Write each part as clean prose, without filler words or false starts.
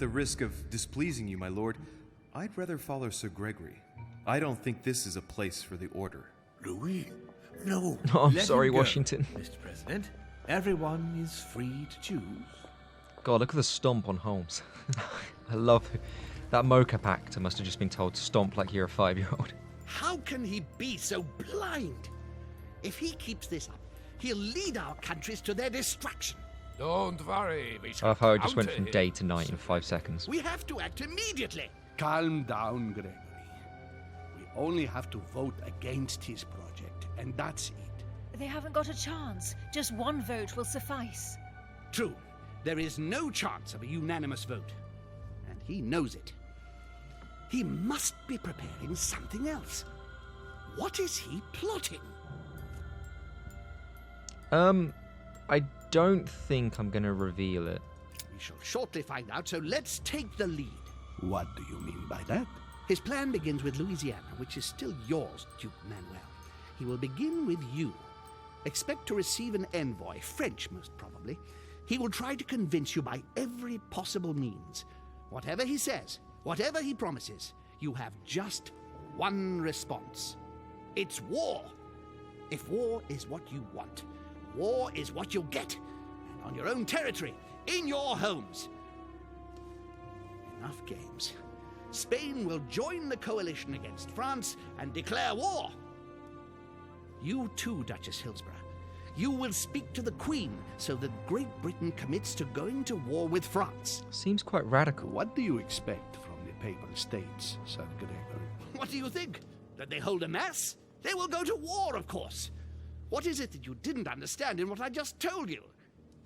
the risk of displeasing you, my lord, I'd rather follow Sir Gregory. I don't think this is a place for the Order. Louis? No. Oh, I'm Let sorry, him go, Washington. Mr. President. Everyone is free to choose. God, look at the stomp on Holmes. I love it. That mocap actor must have just been told to stomp like you're a 5-year-old. How can he be so blind? If he keeps this up, he'll lead our countries to their destruction. Don't worry, we I shall love how it just went counter from him. day to night in 5 seconds. We have to act immediately. Calm down, Gregory. We only have to vote against his project, and that's it. They haven't got a chance. Just one vote will suffice. True, there is no chance of a unanimous vote. And he knows it. He must be preparing something else. What is he plotting? I don't think I'm gonna reveal it. We shall shortly find out, so let's take the lead. What do you mean by that? His plan begins with Louisiana, which is still yours, Duke Manuel. He will begin with you. Expect to receive an envoy, French most probably. He will try to convince you by every possible means. Whatever he says, whatever he promises, you have just one response. It's war. If war is what you want, war is what you'll get. And on your own territory, in your homes. Enough games. Spain will join the coalition against France and declare war. You too, Duchess Hillsborough. You will speak to the Queen so that Great Britain commits to going to war with France. Seems quite radical. What do you expect from the Papal States, Sir Gregory? What do you think? That they hold a mass? They will go to war, of course. What is it that you didn't understand in what I just told you?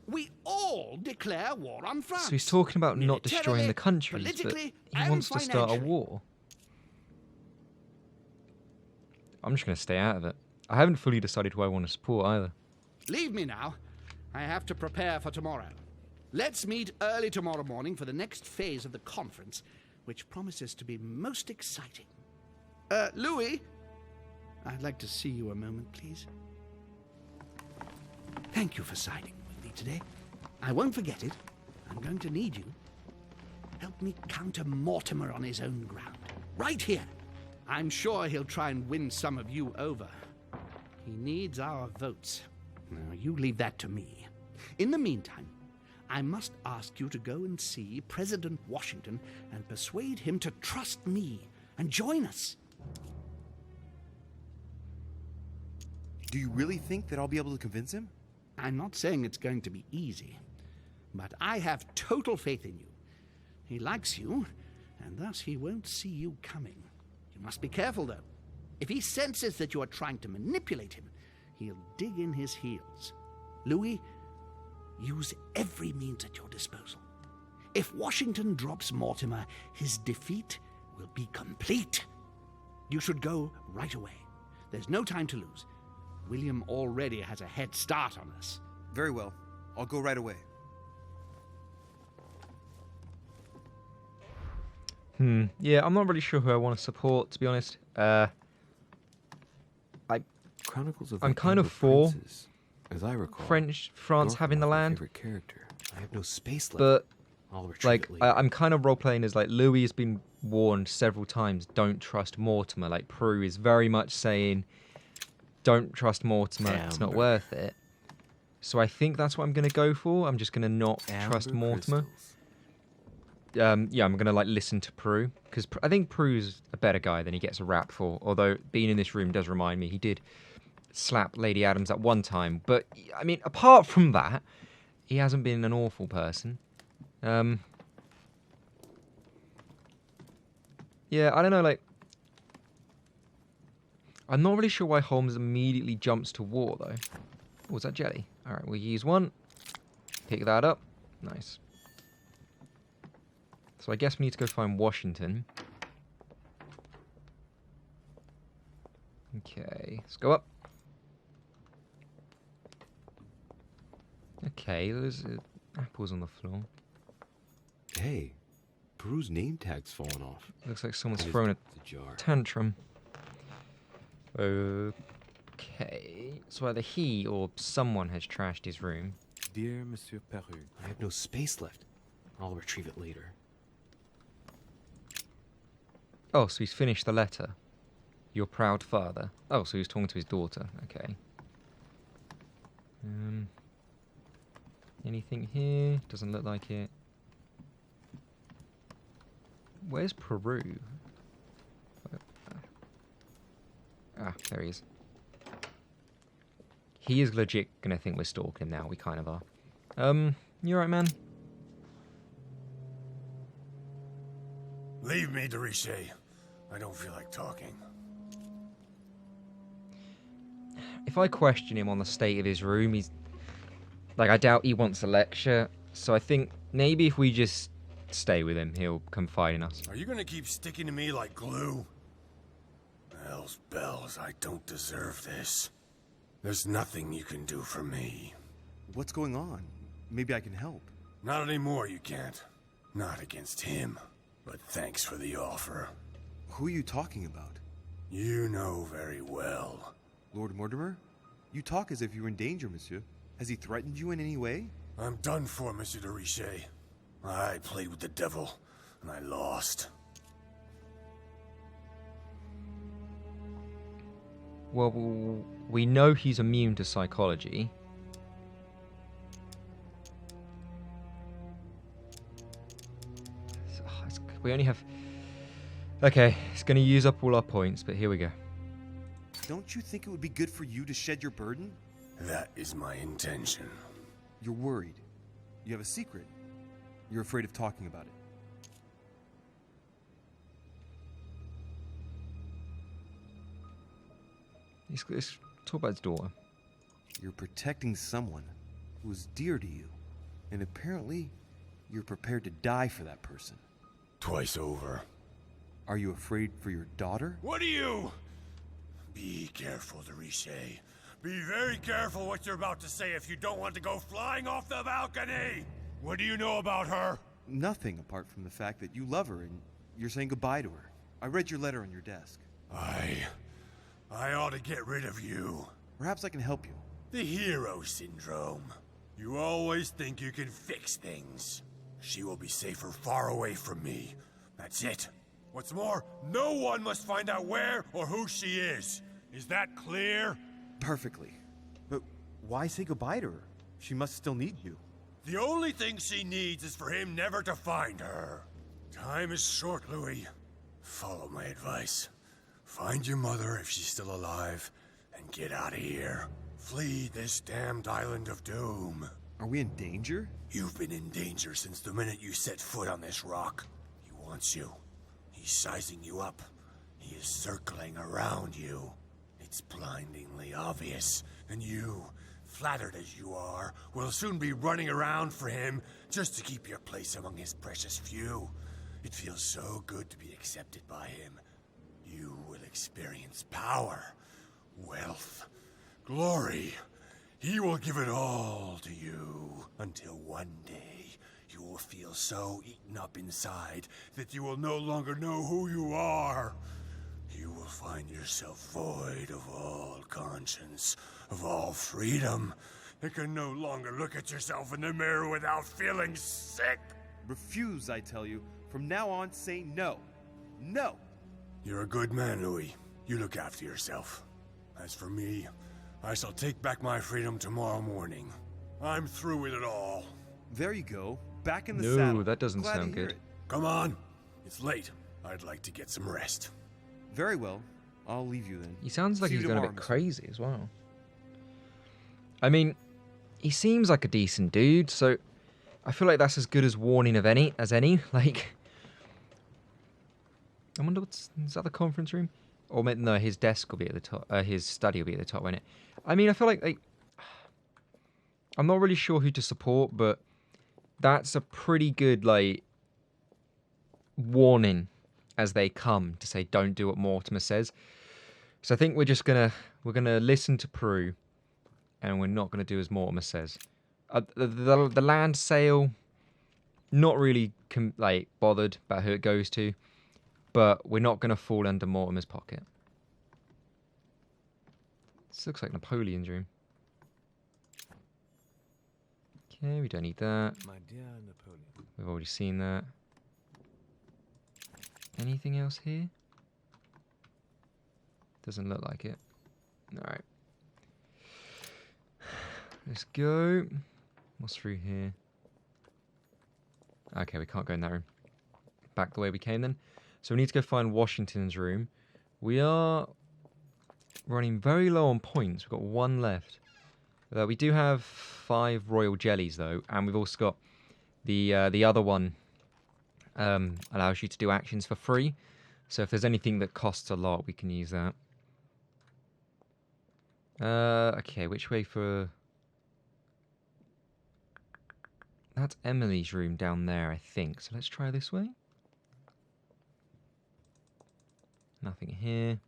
We all declare war on France. So he's talking about not destroying the countries, but politically, he and wants to start a financially. war. I'm just going to stay out of it. I haven't fully decided who I want to support either. Leave me now. I have to prepare for tomorrow. Let's meet early tomorrow morning for the next phase of the conference, which promises to be most exciting. Louis? I'd like to see you a moment, please. Thank you for siding with me today. I won't forget it. I'm going to need you. Help me counter Mortimer on his own ground. Right here. I'm sure he'll try and win some of you over. He needs our votes. Now, you leave that to me. In the meantime, I must ask you to go and see President Washington and persuade him to trust me and join us. Do you really think that I'll be able to convince him? I'm not saying it's going to be easy, but I have total faith in you. He likes you, and thus he won't see you coming. You must be careful, though. If he senses that you are trying to manipulate him, he'll dig in his heels. Louis, use every means at your disposal. If Washington drops Mortimer, his defeat will be complete. You should go right away. There's no time to lose. William already has a head start on us. Very well. I'll go right away. Yeah, I'm not really sure who I want to support, to be honest. Chronicles of I'm the kind of Amber for Princes, as I recall. France Dorf having the was my land, favorite character. I have no space left. but I'll retrieve like it later. I'm kind of role playing as like Louis has been warned several times, don't trust Mortimer. Like Prue is very much saying, don't trust Mortimer, it's not Amber. worth it. So I think that's what I'm gonna go for. I'm just gonna not trust Amber Mortimer. crystals. Yeah, I'm gonna like listen to Prue because I think Prue's a better guy than he gets a rap for. Although being in this room does remind me he did slap Lady Adams at one time. But I mean, apart from that, he hasn't been an awful person. Yeah, I don't know. Like, I'm not really sure why Holmes immediately jumps to war though. Oh, was that jelly? All right, we'll use one. Pick that up. Nice. So I guess we need to go find Washington. Okay, let's go up. Okay, there's apples on the floor. Hey, Peru's name tag's fallen off. Looks like someone's And thrown a the jar. tantrum. Okay, so either he or someone has trashed his room. Dear Monsieur Peru, I have no space left. I'll retrieve it later. Oh, so he's finished the letter. Your proud father. Oh, so he's talking to his daughter. Okay. Anything here? Doesn't look like it. Where's Peru? Ah, there he is. He is legit gonna think we're stalking him now. We kind of are. You alright, man? Leave me, Deriche. I don't feel like talking. If I question him on the state of his room, he's... Like, I doubt he wants a lecture. So I think maybe if we just stay with him, he'll confide in us. Are you gonna keep sticking to me like glue? Hell's bells, I don't deserve this. There's nothing you can do for me. What's going on? Maybe I can help. Not anymore, you can't. Not against him. But thanks for the offer. Who are you talking about? You know very well. Lord Mortimer? You talk as if you were in danger, monsieur. Has he threatened you in any way? I'm done for, Monsieur de Richet. I played with the devil, and I lost. Well, we know he's immune to psychology. We only have... Okay, it's going to use up all our points, but here we go. Don't you think it would be good for you to shed your burden? That is my intention. You're worried. You have a secret. You're afraid of talking about it. Let's talk about his daughter. You're protecting someone who is dear to you. And apparently, you're prepared to die for that person. Twice over. Are you afraid for your daughter? What are you? Be careful, de Richet. Be very careful what you're about to say if you don't want to go flying off the balcony! What do you know about her? Nothing apart from the fact that you love her and you're saying goodbye to her. I read your letter on your desk. I ought to get rid of you. Perhaps I can help you. The hero syndrome. You always think you can fix things. She will be safer far away from me. That's it. What's more, no one must find out where or who she is. Is that clear? Perfectly. But why say goodbye to her? She must still need you. The only thing she needs is for him never to find her. Time is short, Louis. Follow my advice. Find your mother if she's still alive, and get out of here. Flee this damned island of doom. Are we in danger? You've been in danger since the minute you set foot on this rock. He wants you. He's sizing you up. He is circling around you. It's blindingly obvious, and you, flattered as you are, will soon be running around for him just to keep your place among his precious few. It feels so good to be accepted by him. You will experience power, wealth, glory. He will give it all to you until one day you will feel so eaten up inside that you will no longer know who you are. You will find yourself void of all conscience, of all freedom, and can no longer look at yourself in the mirror without feeling sick. Refuse, I tell you. From now on, say no. No! You're a good man, Louis. You look after yourself. As for me, I shall take back my freedom tomorrow morning. I'm through with it all. There you go. Back in the No, saddle. that doesn't Glad to sound hear good. it. Come on. It's late. I'd like to get some rest. Very well. I'll leave you then. He sounds like See you he's going a tomorrow, bit mister. crazy as well. I mean, he seems like a decent dude, so I feel like that's as good as warning of any. Like, I wonder is that the conference room? Or no, his desk will be at the top. His study will be at the top, won't it? I mean, I feel like I'm not really sure who to support, but that's a pretty good warning as they come to say don't do what Mortimer says. So I think we're gonna listen to Peru, and we're not gonna do as Mortimer says. The land sale, not really bothered about who it goes to, but we're not gonna fall under Mortimer's pocket. This looks like Napoleon's room. Okay, we don't need that. My dear Napoleon. We've already seen that. Anything else here? Doesn't look like it. Alright. Let's go. What's through here? Okay, we can't go in that room. Back the way we came then. So we need to go find Washington's room. We are running very low on points. We've got 1 left. We do have 5 royal jellies though, and we've also got the other one allows you to do actions for free. So if there's anything that costs a lot, we can use that. Okay, which way for... That's Emily's room down there, I think. So let's try this way. Nothing here.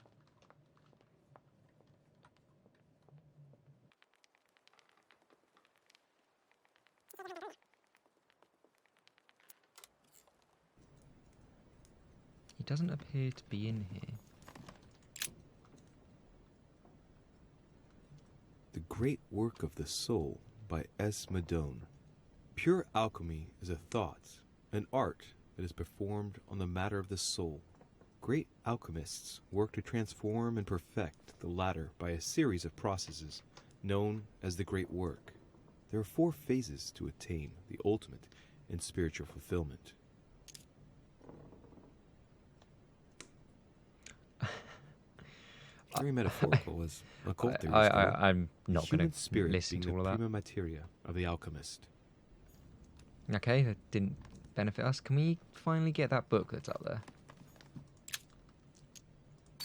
He doesn't appear to be in here. The Great Work of the Soul by S. Madone. Pure alchemy is a thought, an art that is performed on the matter of the soul. Great alchemists work to transform and perfect the latter by a series of processes known as the Great Work. There are 4 phases to attain the ultimate in spiritual fulfillment. Very metaphorical as occult theories go. I'm not going Human to spirit listen being to all the of that. prima materia of the alchemist. Okay, that didn't benefit us. Can we finally get that book that's up there?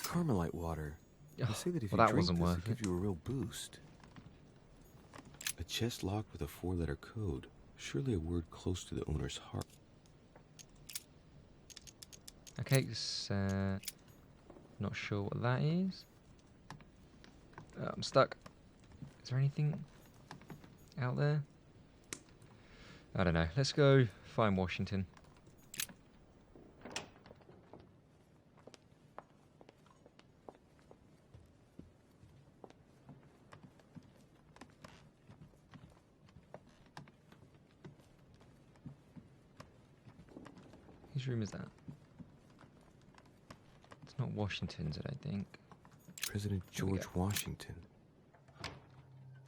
Carmelite water. They say that if Well, you that drink wasn't this, worth it gives you a real boost. A chest locked with a 4-letter code. Surely a word close to the owner's heart. Okay, not sure what that is. I'm stuck. Is there anything out there? I don't know. Let's go find Washington. Whose room is that? It's not Washington's, I don't think. President Here we George Washington.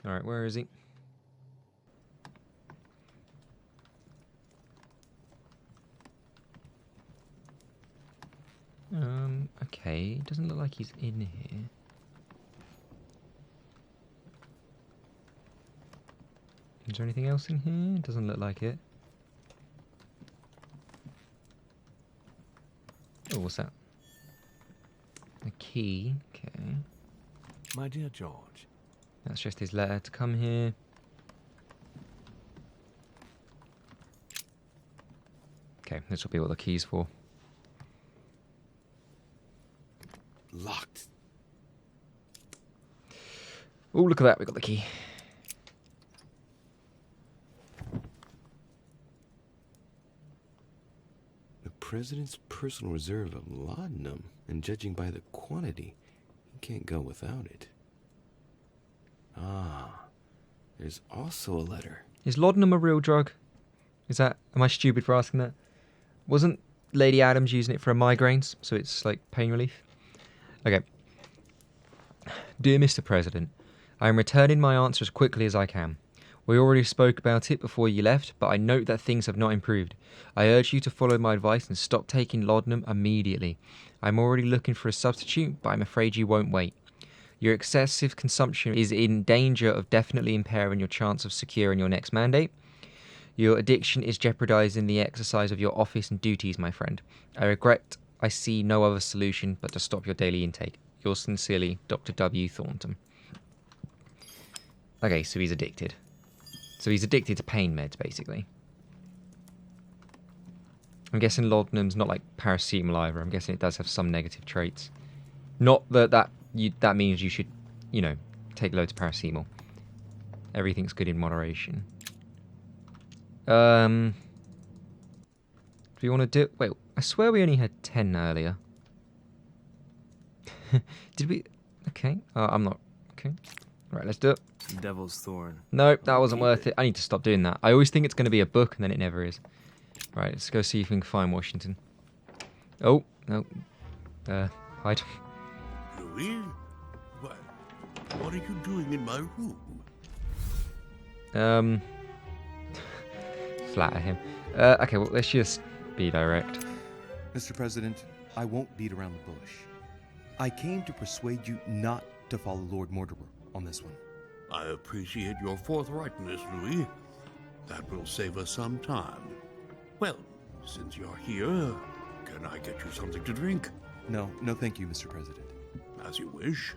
Alright, where is he? Okay, doesn't look like he's in here. Is there anything else in here? Doesn't look like it. Oh, what's that? A key, okay. My dear George, That's just his letter to come here. Okay, this will be what the key's for. Locked. Oh, look at that, we got the key. The president's personal reserve of laudanum, and judging by the quantity, he can't go without it. Ah, there's also a letter. Is laudanum a real drug? Am I stupid for asking that? Wasn't Lady Adams using it for her migraines, so it's like pain relief? Okay. Dear Mr. President, I am returning my answer as quickly as I can. We already spoke about it before you left, but I note that things have not improved. I urge you to follow my advice and stop taking laudanum immediately. I'm already looking for a substitute, but I'm afraid you won't wait. Your excessive consumption is in danger of definitely impairing your chance of securing your next mandate. Your addiction is jeopardizing the exercise of your office and duties, my friend. I regret I see no other solution but to stop your daily intake. Yours sincerely, Dr. W. Thornton. Okay, so he's addicted. So he's addicted to pain meds, basically. I'm guessing laudanum's not like paracetamol either. I'm guessing it does have some negative traits. Not that that means you should, take loads of paracetamol. Everything's good in moderation. Do we want to do... Wait, I swear we only had 10 earlier. Did we... Okay. I'm not... Okay. Right, let's do it. Devil's Thorn. Nope, that wasn't worth it. I need to stop doing that. I always think it's going to be a book, and then it never is. Right, let's go see if we can find Washington. Oh, no. Hide. Your Louis? What are you doing in my room? Flatter him. Okay, well, let's just be direct. Mr. President, I won't beat around the bush. I came to persuade you not to follow Lord Mortimer on this one. I appreciate your forthrightness, Louis. That will save us some time. Well, since you're here, can I get you something to drink? No, thank you, Mr. President. As you wish.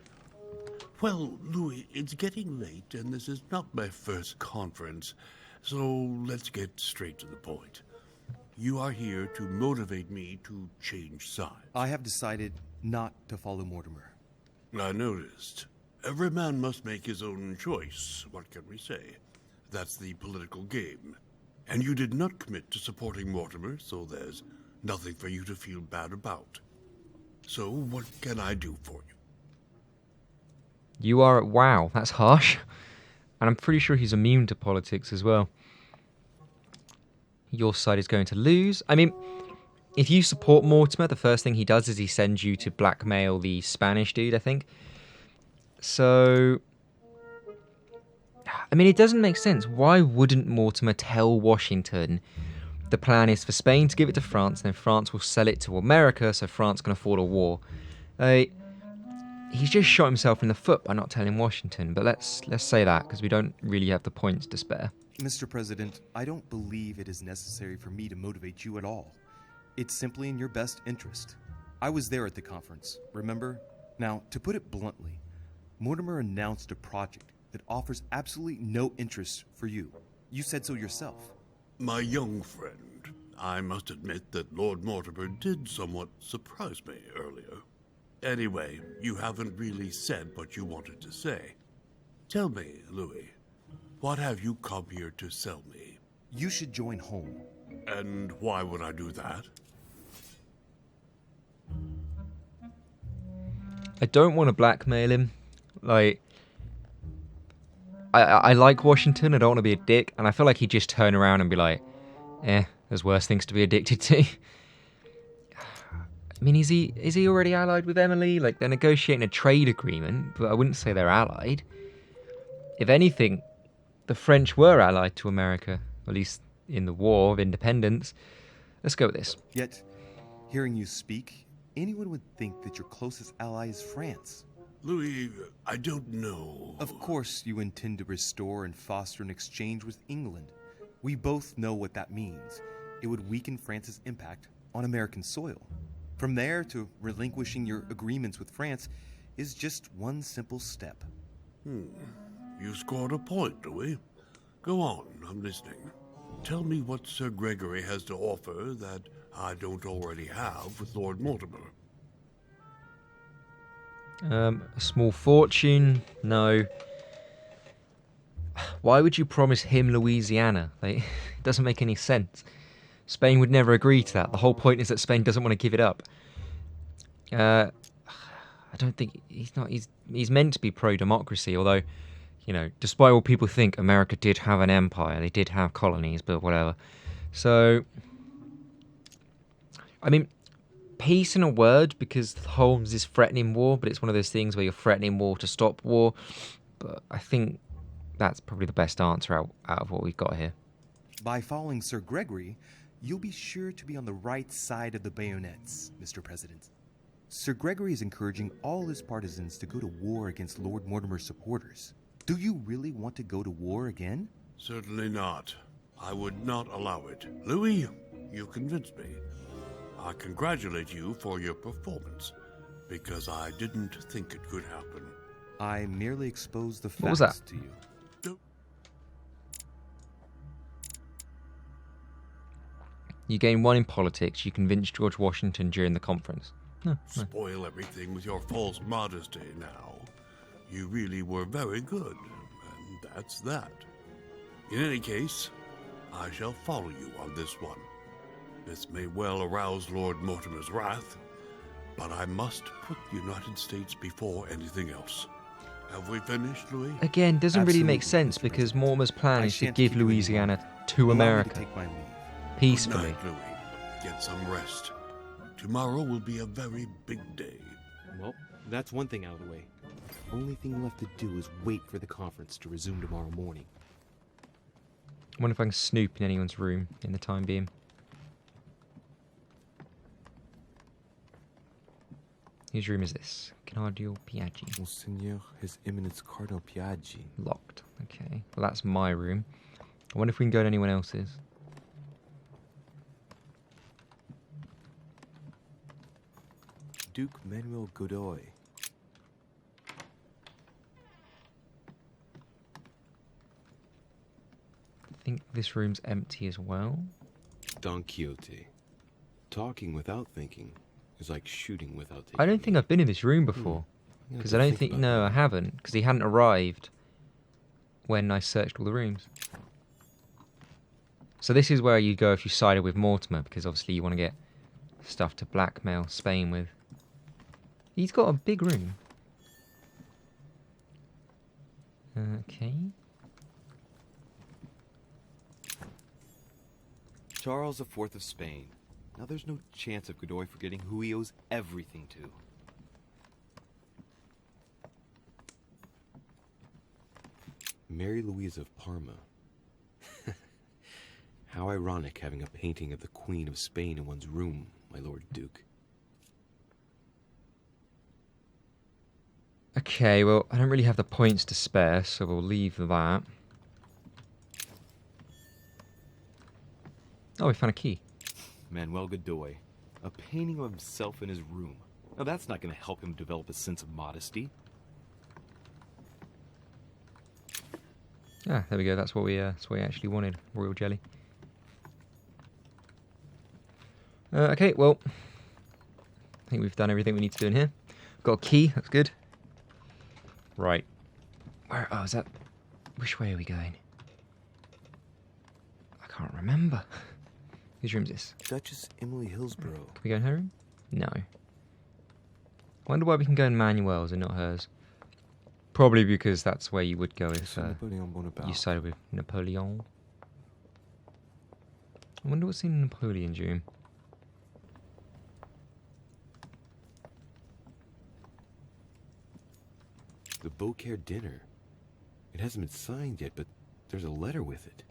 Well, Louis, it's getting late, and this is not my first conference, so let's get straight to the point. You are here to motivate me to change sides. I have decided not to follow Mortimer. I noticed. Every man must make his own choice. What can we say? That's the political game. And you did not commit to supporting Mortimer, so there's nothing for you to feel bad about. So what can I do for you? You are... Wow, that's harsh. And I'm pretty sure he's immune to politics as well. Your side is going to lose. I mean, if you support Mortimer, the first thing he does is he sends you to blackmail the Spanish dude, I think. So... I mean, it doesn't make sense. Why wouldn't Mortimer tell Washington the plan is for Spain to give it to France, and then France will sell it to America, so France can afford a war? He's just shot himself in the foot by not telling Washington, but let's say that, because we don't really have the points to spare. Mr. President, I don't believe it is necessary for me to motivate you at all. It's simply in your best interest. I was there at the conference, remember? Now, to put it bluntly, Mortimer announced a project that offers absolutely no interest for you. You said so yourself. My young friend, I must admit that Lord Mortimer did somewhat surprise me earlier. Anyway, you haven't really said what you wanted to say. Tell me, Louis, what have you come here to sell me? You should join Holm. And why would I do that? I don't want to blackmail him. Like, I like Washington, I don't want to be a dick, and I feel like he'd just turn around and be like, there's worse things to be addicted to. I mean, is he already allied with Emily? Like, they're negotiating a trade agreement, but I wouldn't say they're allied. If anything, the French were allied to America, at least in the War of Independence. Let's go with this. Yet, hearing you speak, anyone would think that your closest ally is France. Louis, I don't know. Of course you intend to restore and foster an exchange with England. We both know what that means. It would weaken France's impact on American soil. From there to relinquishing your agreements with France is just one simple step. You scored a point, Louis. Go on, I'm listening. Tell me what Sir Gregory has to offer that I don't already have with Lord Mortimer. A small fortune? No. Why would you promise him Louisiana? Like, it doesn't make any sense. Spain would never agree to that. The whole point is that Spain doesn't want to give it up. I don't think he's meant to be pro-democracy, although, you know, despite what people think, America did have an empire. They did have colonies, but whatever. So, I mean, peace in a word, because Holmes is threatening war, but it's one of those things where you're threatening war to stop war. But I think that's probably the best answer out of what we've got here. By following Sir Gregory, you'll be sure to be on the right side of the bayonets, Mr. President. Sir Gregory is encouraging all his partisans to go to war against Lord Mortimer's supporters. Do you really want to go to war again? Certainly not. I would not allow it. Louis, you convinced me. I congratulate you for your performance, because I didn't think it could happen. I merely exposed the What was facts that? to you. You gain one in politics. You convinced George Washington during the conference. Spoil everything with your false modesty now. You really were very good, and that's that. In any case, I shall follow you on this one. This may well arouse Lord Mortimer's wrath, but I must put the United States before anything else. Have we finished, Louis? Again, doesn't really make Absolutely, sense Mr. because President. Mortimer's plan I is to shan't give keep you any Louisiana longer. to Allow me America to take my leave. peacefully. Good night, Louis. Get some rest. Tomorrow will be a very big day. Well, That's one thing out of the way. Only thing left to do is wait for the conference to resume tomorrow morning. I wonder if I can snoop in anyone's room in the time being. Whose room is this? Cardinal Piaggi. Monseigneur, His Eminence Cardinal Piaggi. Locked. Okay. Well, that's my room. I wonder if we can go to anyone else's. Duke Manuel Godoy. I think this room's empty as well. Don Quixote. Talking without thinking is like shooting without taking. I don't think I've been in this room before. Because I don't think... No, I haven't. Because he hadn't arrived when I searched all the rooms. So this is where you go if you sided with Mortimer, because obviously you want to get stuff to blackmail Spain with. He's got a big room. Okay. Charles IV of Spain. Now there's no chance of Godoy forgetting who he owes everything to. Mary Louise of Parma. How ironic having a painting of the Queen of Spain in one's room, my Lord Duke. Okay, well, I don't really have the points to spare, so we'll leave that. Oh, we found a key. Manuel Godoy. A painting of himself in his room. Now that's not going to help him develop a sense of modesty. Ah, there we go. That's what we actually wanted. Royal jelly. Okay, well, I think we've done everything we need to do in here. Got a key. That's good. Right. Where? Oh, is that? Which way are we going? I can't remember. Whose room is this? Duchess Emily Hillsborough. Can we go in her room? No. I wonder why we can go in Manuel's and not hers. Probably because that's where you would go if Napoleon Bonaparte. you sided with Napoleon. I wonder what's in Napoleon's room. The Beaucaire dinner. It hasn't been signed yet, but there's a letter with it.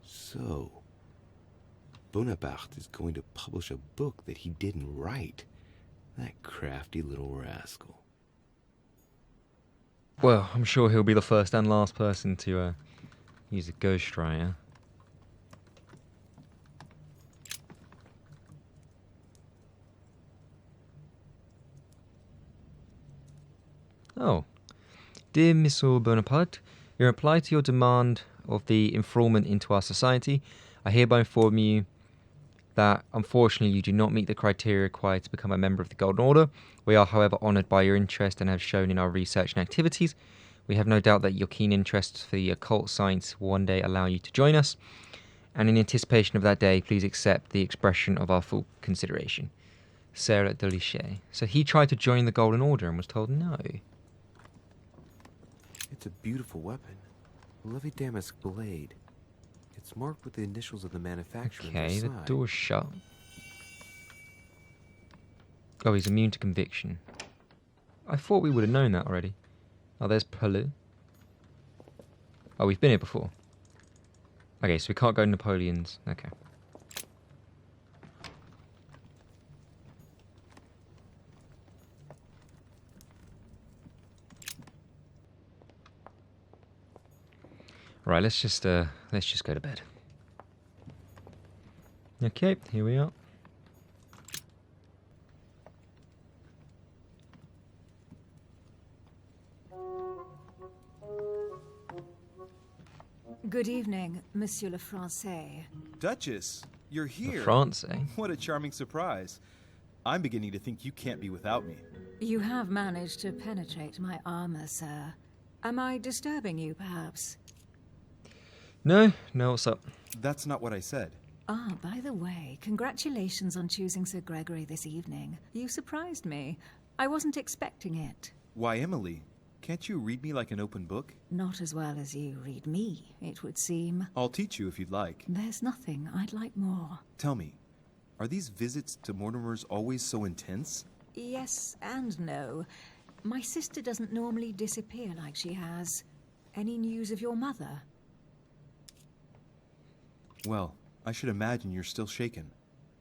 So, Bonaparte is going to publish a book that he didn't write. That crafty little rascal. Well, I'm sure he'll be the first and last person to use a ghostwriter. Oh. Dear Monsieur Bonaparte, in reply to your demand of the enrollment into our society, I hereby inform you that unfortunately you do not meet the criteria required to become a member of the Golden Order. We are, however, honoured by your interest and have shown in our research and activities. We have no doubt that your keen interest for the occult science will one day allow you to join us. And in anticipation of that day, please accept the expression of our full consideration. Sarah Delichet. So he tried to join the Golden Order and was told no. It's a beautiful weapon. A lovely damask blade. It's marked with the initials of the manufacturer. Okay, the door's shut. Oh, he's immune to conviction. I thought we would have known that already. Oh, there's Palu. Oh, we've been here before. Okay, so we can't go to Napoleon's. Okay. Right, let's just go to bed. Okay, here we are. Good evening, Monsieur le Français. Duchess, you're here. France, eh? What a charming surprise. I'm beginning to think you can't be without me. You have managed to penetrate my armor, sir. Am I disturbing you, perhaps? No, what's up? That's not what I said. Ah, by the way, congratulations on choosing Sir Gregory this evening. You surprised me. I wasn't expecting it. Why, Emily, Can't you read me like an open book? Not as well as you read me, it would seem. I'll teach you if you'd like. There's nothing I'd like more. Tell me, are these visits to Mortimer's always so intense? Yes and no. My sister doesn't normally disappear like she has. Any news of your mother? Well, I should imagine you're still shaken.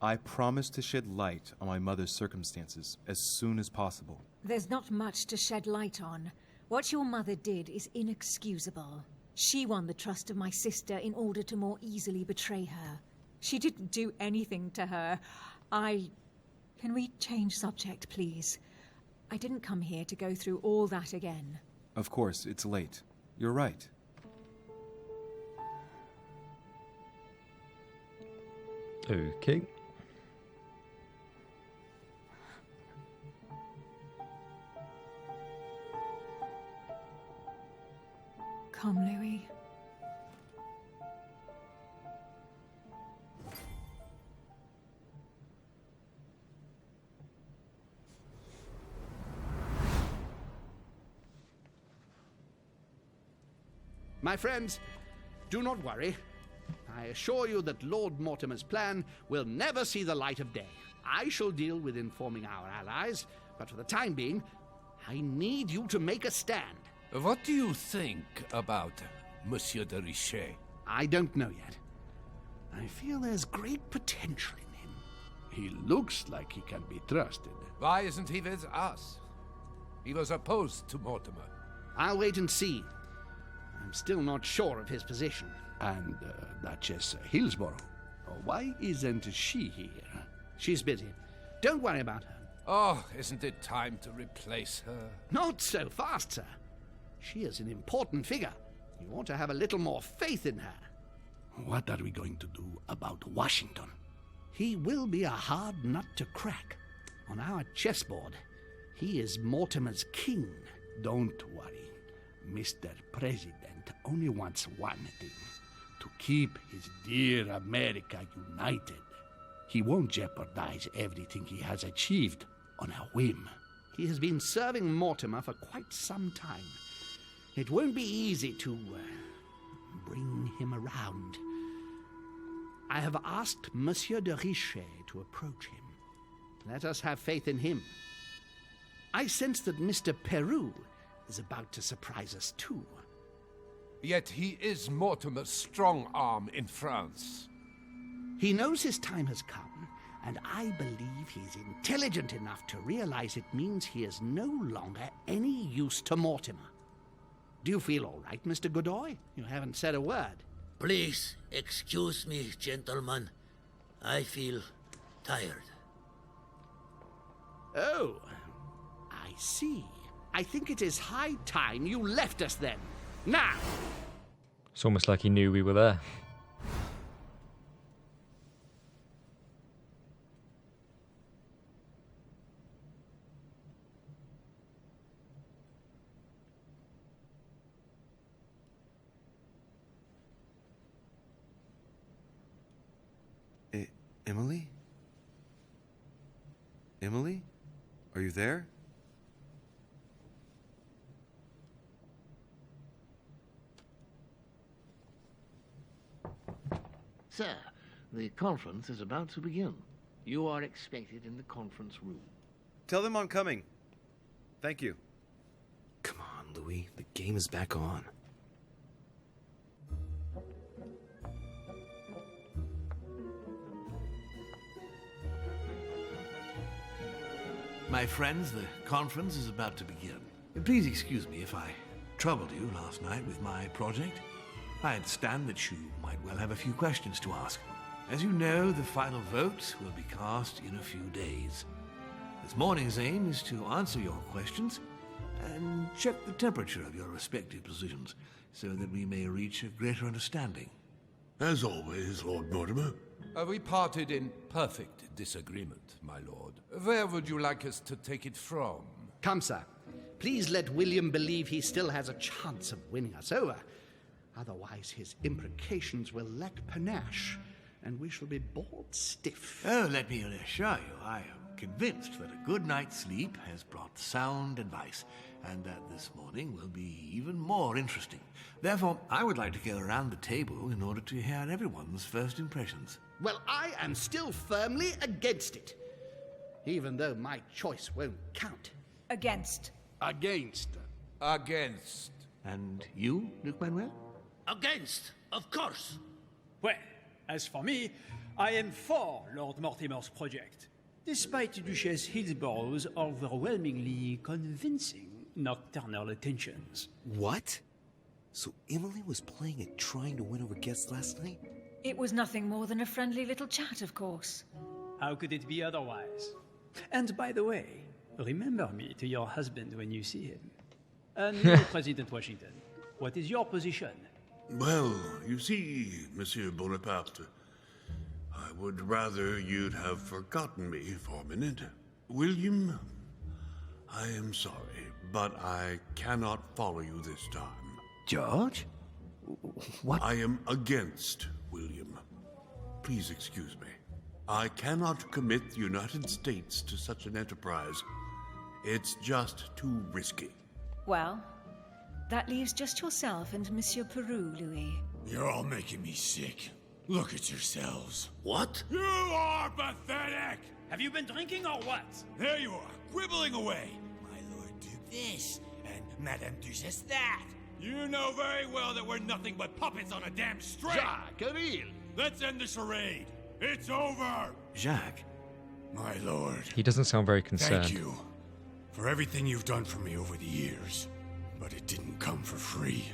I promise to shed light on my mother's circumstances as soon as possible. There's not much to shed light on. What your mother did is inexcusable. She won the trust of my sister in order to more easily betray her. She didn't do anything to her. Can we change subject, please? I didn't come here to go through all that again. Of course, it's late. You're right. Okay. Come, Louis. My friends, do not worry. I assure you that Lord Mortimer's plan will never see the light of day. I shall deal with informing our allies, but for the time being, I need you to make a stand. What do you think about Monsieur de Richet? I don't know yet. I feel there's great potential in him. He looks like he can be trusted. Why isn't he with us? He was opposed to Mortimer. I'll wait and see. I'm still not sure of his position. And Duchess Hillsborough. Why isn't she here? She's busy. Don't worry about her. Oh, isn't it time to replace her? Not so fast, sir. She is an important figure. You ought to have a little more faith in her. What are we going to do about Washington? He will be a hard nut to crack. On our chessboard, he is Mortimer's king. Don't worry. Mr. President only wants one thing: to keep his dear America united. He won't jeopardize everything he has achieved on a whim. He has been serving Mortimer for quite some time. It won't be easy to bring him around. I have asked Monsieur de Richet to approach him. Let us have faith in him. I sense that Mr. Peru is about to surprise us too. Yet he is Mortimer's strong arm in France. He knows his time has come, and I believe he's intelligent enough to realize it means he is no longer any use to Mortimer. Do you feel all right, Mr. Godoy? You haven't said a word. Please, excuse me, gentlemen. I feel tired. Oh, I see. I think it is high time you left us then. Now! It's almost like he knew we were there. Emily? Emily? Are you there? Sir, the conference is about to begin. You are expected in the conference room. Tell them I'm coming. Thank you. Come on, Louis. The game is back on. My friends, the conference is about to begin. Please excuse me if I troubled you last night with my project. I understand that you might well have a few questions to ask. As you know, the final vote will be cast in a few days. This morning's aim is to answer your questions and check the temperature of your respective positions so that we may reach a greater understanding. As always, Lord Mortimer. We parted in perfect disagreement, my lord. Where would you like us to take it from? Come, sir. Please let William believe he still has a chance of winning us over. Otherwise, his imprecations will lack panache, and we shall be bored stiff. Oh, let me assure you, I convinced that a good night's sleep has brought sound advice, and that this morning will be even more interesting. Therefore, I would like to go around the table in order to hear everyone's first impressions. Well, I am still firmly against it, even though my choice won't count. Against. Against. Against. And you, Luc Manuel? Against, of course. Well, as for me, I am for Lord Mortimer's project, despite Duchess Hillsborough's overwhelmingly convincing nocturnal attentions. What? So Emily was playing at trying to win over guests last night? It was nothing more than a friendly little chat, of course. How could it be otherwise? And by the way, remember me to your husband when you see him. And you, President Washington, what is your position? Well, you see, Monsieur Bonaparte, I would rather you'd have forgotten me for a minute. William, I am sorry, but I cannot follow you this time. George? What? I am against William. Please excuse me. I cannot commit the United States to such an enterprise. It's just too risky. Well, that leaves just yourself and Monsieur Peru, Louis. You're all making me sick. Look at yourselves. What? You are pathetic! Have you been drinking or what? There you are, quibbling away. My Lord Duke this, and Madame Duchess that. You know very well that we're nothing but puppets on a damn string. Jacques, Camille. Let's end the charade. It's over. Jacques. My lord. He doesn't sound very concerned. Thank you for everything you've done for me over the years. But it didn't come for free.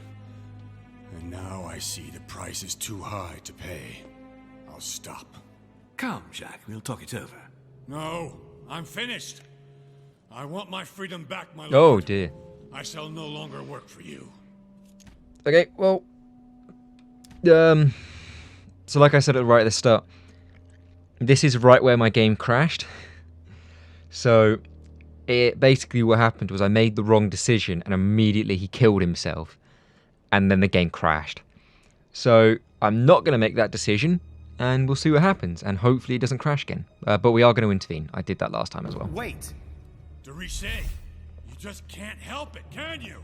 And now I see the price is too high to pay. I'll stop. Come, Jacques, we'll talk it over. No, I'm finished. I want my freedom back, my lord. Oh dear. I shall no longer work for you. Okay, well, so like I said right at the start, this is right where my game crashed. So, it basically what happened was I made the wrong decision and immediately he killed himself, and then the game crashed. So, I'm not going to make that decision, and we'll see what happens, and hopefully it doesn't crash again. But we are going to intervene. I did that last time as well. Wait! Derichet, you just can't help it, can you?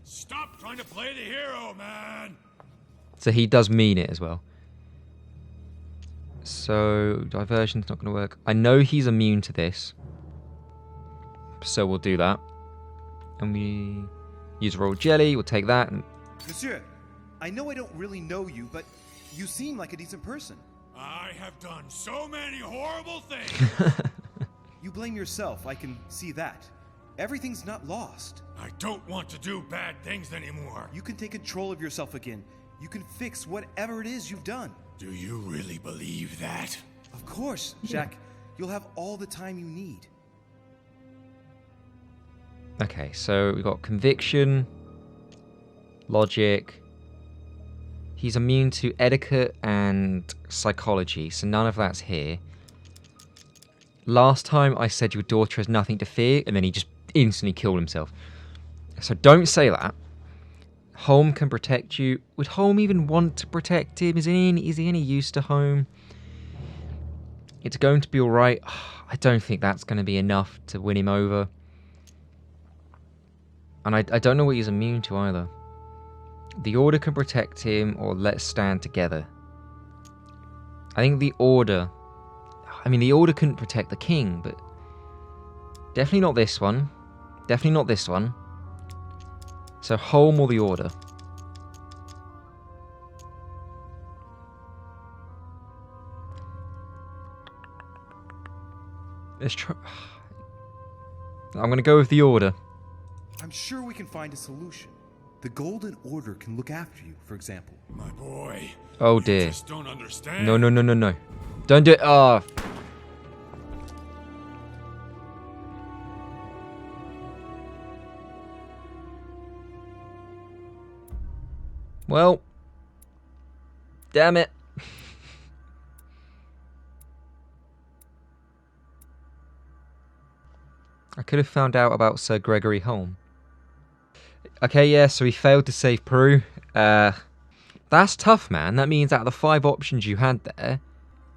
Stop trying to play the hero, man! So he does mean it as well. So, diversion's not going to work. I know he's immune to this. So we'll do that. And we use roll jelly, we'll take that. And Monsieur, I know I don't really know you, but you seem like a decent person. I have done so many horrible things! You blame yourself, I can see that. Everything's not lost. I don't want to do bad things anymore. You can take control of yourself again. You can fix whatever it is you've done. Do you really believe that? Of course, Jacques. You'll have all the time you need. okay, so we've got conviction, logic. He's immune to etiquette and psychology, so none of that's here. Last time I said your daughter has nothing to fear, and then he just instantly killed himself. So don't say that. Holm can protect you. Would Holm even want to protect him? Is he any use to Holm? It's going to be alright. I don't think that's going to be enough to win him over. And I don't know what he's immune to either. The Order can protect him, or let's stand together. I think the Order... I mean, the Order couldn't protect the King, but... definitely not this one. Definitely not this one. So, Holm or the Order? Let's try... I'm going to go with the Order. I'm sure we can find a solution. The Golden Order can look after you, for example. My boy. Oh dear. You just don't understand. No. Don't do it. Oh. Well. Damn it. I could have found out about Sir Gregory Holm. Okay, yeah, so he failed to save Peru. That's tough, man. That means out of the 5 options you had there,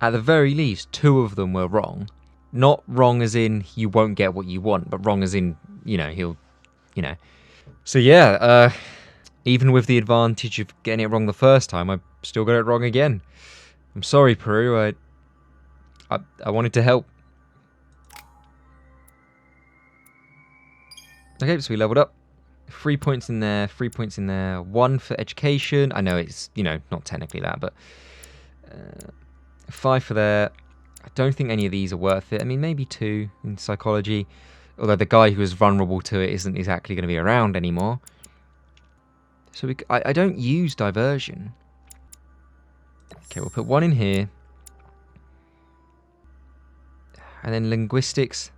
at the very least, 2 of them were wrong. Not wrong as in you won't get what you want, but wrong as in, he'll, So yeah, even with the advantage of getting it wrong the first time, I still got it wrong again. I'm sorry, Peru. I wanted to help. Okay, so we leveled up. 3 points in there, 3 points in there. 1 for education. I know it's, not technically that, but 5 for there. I don't think any of these are worth it. I mean, maybe 2 in psychology. Although the guy who was vulnerable to it isn't exactly going to be around anymore. So I don't use diversion. Okay, we'll put 1 in here. And then linguistics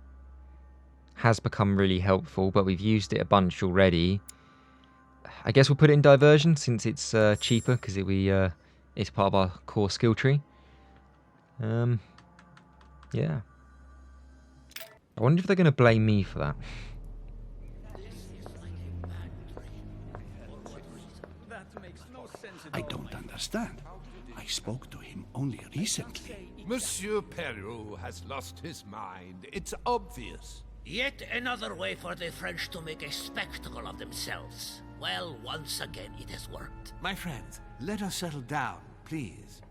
has become really helpful, but we've used it a bunch already. I guess we'll put it in diversion since it's cheaper, because it's part of our core skill tree. Yeah. I wonder if they're going to blame me for that. I don't understand. I spoke to him only recently. Monsieur Perrault has lost his mind. It's obvious. Yet another way for the French to make a spectacle of themselves. Well, once again it has worked. My friends, let us settle down, please.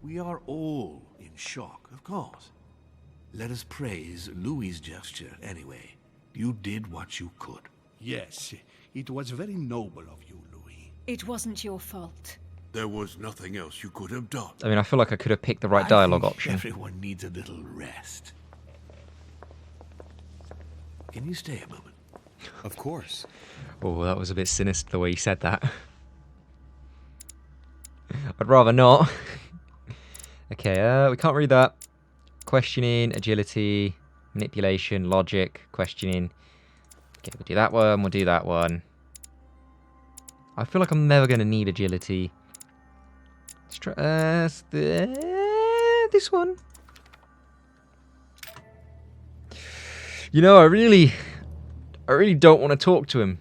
We are all in shock, of course. Let us praise Louis's gesture anyway. You did what you could. Yes, it was very noble of you, Louis. It wasn't your fault. There was nothing else you could have done. I mean, I feel like I could have picked the right dialogue I think option. Everyone needs a little rest. Can you stay a moment? Of course. Oh, that was a bit sinister the way you said that. I'd rather not. Okay, we can't read that. Questioning, agility, manipulation, logic, questioning. Okay, we'll do that one, we'll do that one. I feel like I'm never going to need agility. Let's try this one. I really don't want to talk to him.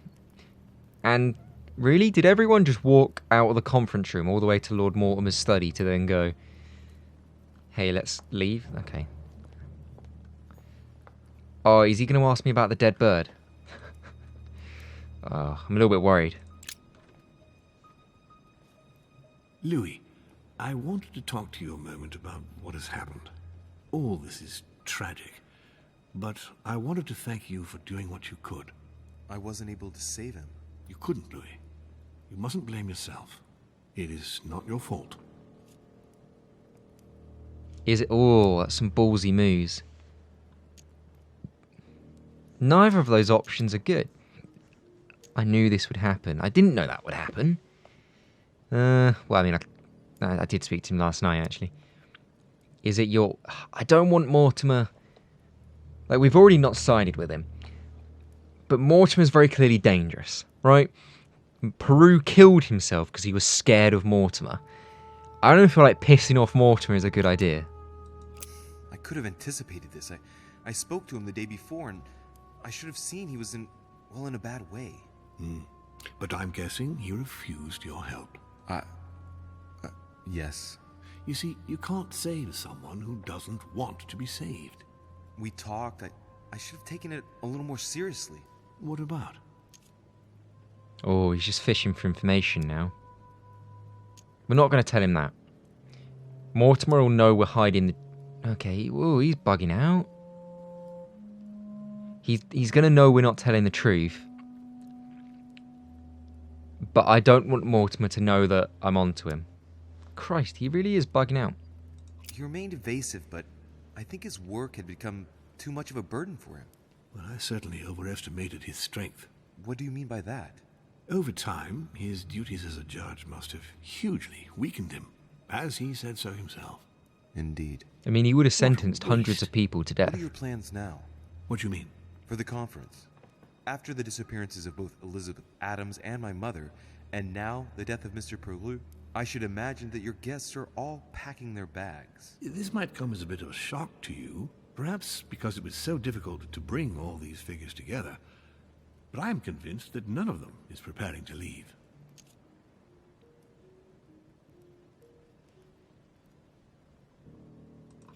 And really, did everyone just walk out of the conference room all the way to Lord Mortimer's study to then go, hey, let's leave? Okay. Oh, is he going to ask me about the dead bird? I'm a little bit worried. Louis, I wanted to talk to you a moment about what has happened. All this is tragic, but I wanted to thank you for doing what you could. I wasn't able to save him. You couldn't, Louis. You mustn't blame yourself. It is not your fault. Is it? Oh, that's some ballsy moves. Neither of those options are good. I knew this would happen. I didn't know that would happen. Well, I mean, I did speak to him last night, actually. Is it your... I don't want Mortimer... Like, we've already not sided with him. But Mortimer's very clearly dangerous, right? Peru killed himself because he was scared of Mortimer. I don't feel like pissing off Mortimer is a good idea. I could have anticipated this. I spoke to him the day before, and I should have seen he was in a bad way. But I'm guessing he refused your help. Yes. You see, you can't save someone who doesn't want to be saved. We talked. I should have taken it a little more seriously. What about? Oh, he's just fishing for information now. We're not going to tell him that. Mortimer will know we're hiding the... Okay, whoa, he's bugging out. He's going to know we're not telling the truth. But I don't want Mortimer to know that I'm onto him. Christ, he really is bugging out. He remained evasive, but I think his work had become too much of a burden for him. Well, I certainly overestimated his strength. What do you mean by that? Over time, his duties as a judge must have hugely weakened him, as he said so himself. Indeed. I mean, he would have sentenced hundreds of people to death. What are your plans now? What do you mean? For the conference. After the disappearances of both Elizabeth Adams and my mother, and now the death of Mr. Perlu, I should imagine that your guests are all packing their bags. This might come as a bit of a shock to you, perhaps because it was so difficult to bring all these figures together. But I am convinced that none of them is preparing to leave.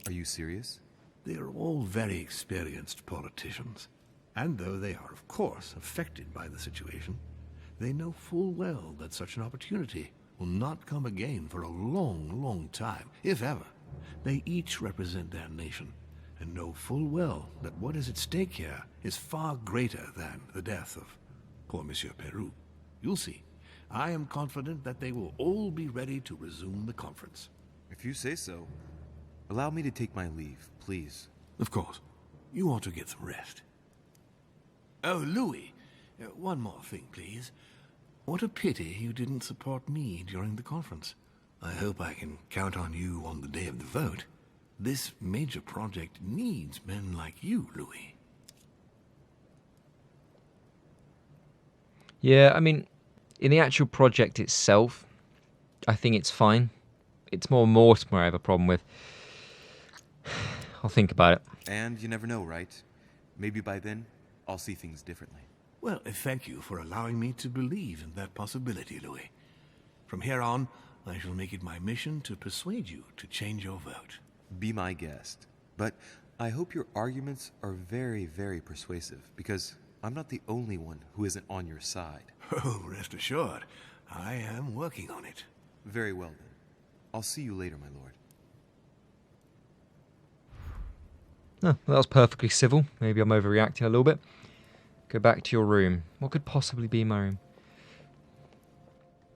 Are you serious? They are all very experienced politicians, and though they are, of course, affected by the situation, they know full well that such an opportunity will not come again for a long, long time, if ever. They each represent their nation, and know full well that what is at stake here is far greater than the death of poor Monsieur Peru. You'll see. I am confident that they will all be ready to resume the conference. If you say so. Allow me to take my leave, please. Of course. You ought to get some rest. Oh, Louis, one more thing, please. What a pity you didn't support me during the conference. I hope I can count on you on the day of the vote. This major project needs men like you, Louis. Yeah, I mean, in the actual project itself, I think it's fine. It's more Mortimer I have a problem with. I'll think about it. And you never know, right? Maybe by then, I'll see things differently. Well, thank you for allowing me to believe in that possibility, Louis. From here on, I shall make it my mission to persuade you to change your vote. Be my guest. But I hope your arguments are very, very persuasive, because I'm not the only one who isn't on your side. Oh, rest assured, I am working on it. Very well, then. I'll see you later, my lord. Oh, that was perfectly civil. Maybe I'm overreacting a little bit. Go back to your room. What could possibly be in my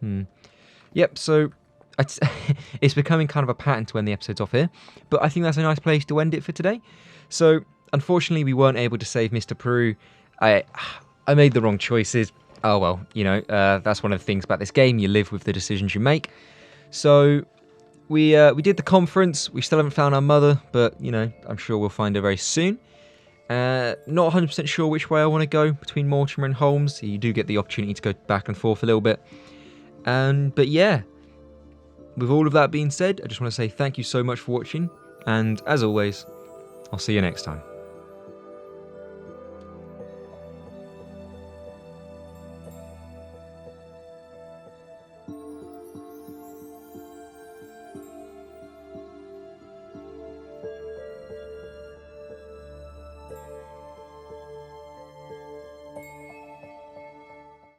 room? Yep, so it's becoming kind of a pattern to end the episodes off here, but I think that's a nice place to end it for today. So, unfortunately, we weren't able to save Mr. Peru. I made the wrong choices. Oh well, you know, that's one of the things about this game. You live with the decisions you make. So, we did the conference. We still haven't found our mother, but, you know, I'm sure we'll find her very soon. Not 100% sure which way I want to go between Mortimer and Holmes. You do get the opportunity to go back and forth a little bit. But yeah, with all of that being said, I just want to say thank you so much for watching. And as always, I'll see you next time.